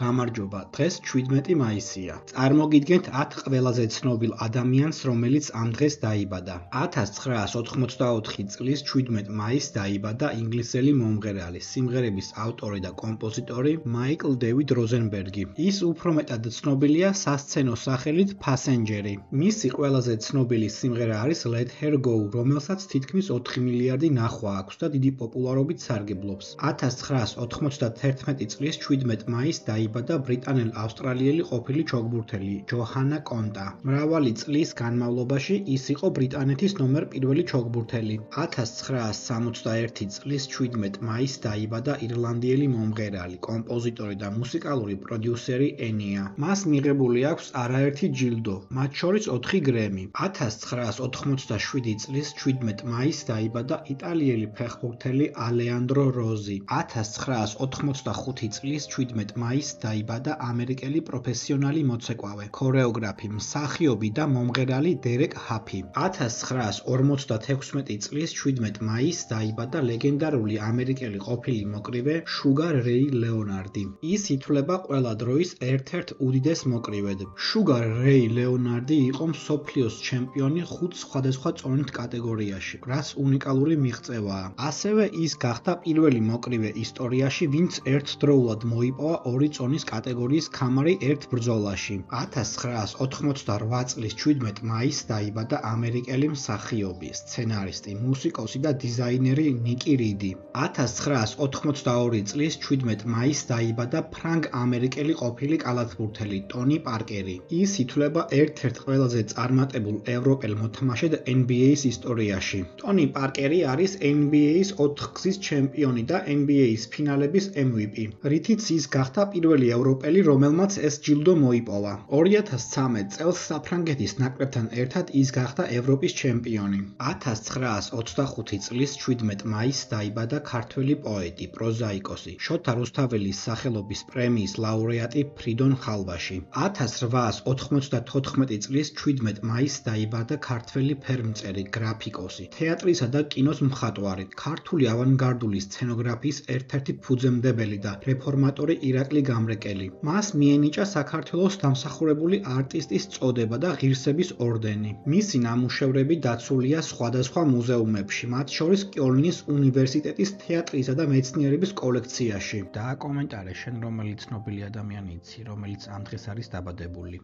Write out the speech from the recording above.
გამარჯობა, დღეს 17 მაისია. წარმოგიდგენთ 10 ყველაზე ცნობილ ადამიანს, რომელიც ამ დღეს დაიბადა. 1984 წლის 17 მაისს დაიბადა ინგლისელი მომღერალი, სიმღერების ავტორი და კომპოზიტორი მაიკლ დევიდ როზენბერგი. ის უფრო მეტად ცნობილია სასცენო სახელით ფასენჯერი. მისი ყველაზე ცნობილი სიმღერა არის Let Her Go, რომელსაც თითქმის 4 მილიარდი ნახვა აქვს და დიდი პოპულარობით სარგებლობს. 1991 წლის 17 მაისს დაიბადა ბრიტანელ-ავსტრალიელი ყოფილი ჩოგბურთელი ჯოჰანა კონტა. მრავალი წლის განმავლობაში ის იყო ბრიტანეთის ნომერ პირველი ჩოგბურთელი. 1961 წლის 17 მაისს დაიბადა ირლანდიელი მომღერალი, კომპოზიტორი და მუსიკალური პროდიუსერი ენია. მას მიღებული აქვს არაერთი ჯილდო, მათ შორის 4 გრემი. 1987 წლის 17 მაისს დაიბადა იტალიელი ფეხბურთელი ალეანდრო როზი. 1985 წლის 17 მაისს დაიბადა ამერიკელი პროფესიონალი მოცეკვავე, ქორეოგრაფი, მსახიობი და მომღერალი დერეკ ჰაფი. 1956 წლის 17 მაისს დაიბადა ლეგენდარული ამერიკელი ყოფილი მოკრივე შუგარ რეი ლეონარდი. ის ითვლება ყველა დროის ერთ-ერთ უდიდეს მოკრივედ. შუგარ რეი ლეონარდი იყო მსოფლიოს ჩემპიონი 5 სხვადასხვა წონით კატეგორიაში, რაც უნიკალური მიღწევაა. ასევე ის გახდა პირველი მოკრივე ისტორიაში, ვინც ერთდროულად მოიპოვა 2 წონის კატეგორიის ქამარი ერთ ბრძოლაში. 1988 წლის 17 მაისს დაიბადა ამერიკელი მსახიობი, სცენარისტი, მუსიკოსი და დიზაინერი ნიკი რიდი. 1982 წლის 17 მაისს დაიბადა ფრანგ-ამერიკელი ყოფილი კალათბურთელი ტონი პარკერი. ის ითვლება ერთ-ერთ ყველაზე წარმატებულ ევროპელ მოთამაშედ NBA-ის ისტორიაში. ტონი პარკერი არის NBA-ის 4 გზის ჩემპიონი და NBA-ის ფინალების MVP, რითიც ის გახდა პირველი ევროპელი, რომელმაც ეს ჯილდო მოიპოვა. 2013 წელს საფრანგეთის ნაკრებთან ერთად ის გახდა ევროპის ჩემპიონი. 1925 წლის 17 მაისს დაიბადა ქართველი პოეტი, პროზაიკოსი, შოთა რუსთაველის სახელობის პრემიის ლაურეატი ფრიდონ ხალვაში. 1894 წლის 17 მაისს დაიბადა ქართველი ფერმწერი, გრაფიკოსი, თეატრისა და კინოს მხატვარი, ქართული ავანგარდული სცენოგრაფიის ერთ-ერთი ფუძემდებელი და რეფორმატორი ირაკლი გამრეკელი. მას მიენიჭა საქართველოს დამსახურებული არტისტის წოდება და ღირსების ორდენი. მისი ნამუშევრები დაცულია სხვადასხვა მუზეუმებში, მათ შორის კიოლნის უნივერსიტეტის თეატრისა და მეცნიერების კოლექციაში. დააკომენტარე შენ რომელი ცნობილი ადამიანი იცი, რომელიც ამ დღეს არის დაბადებული.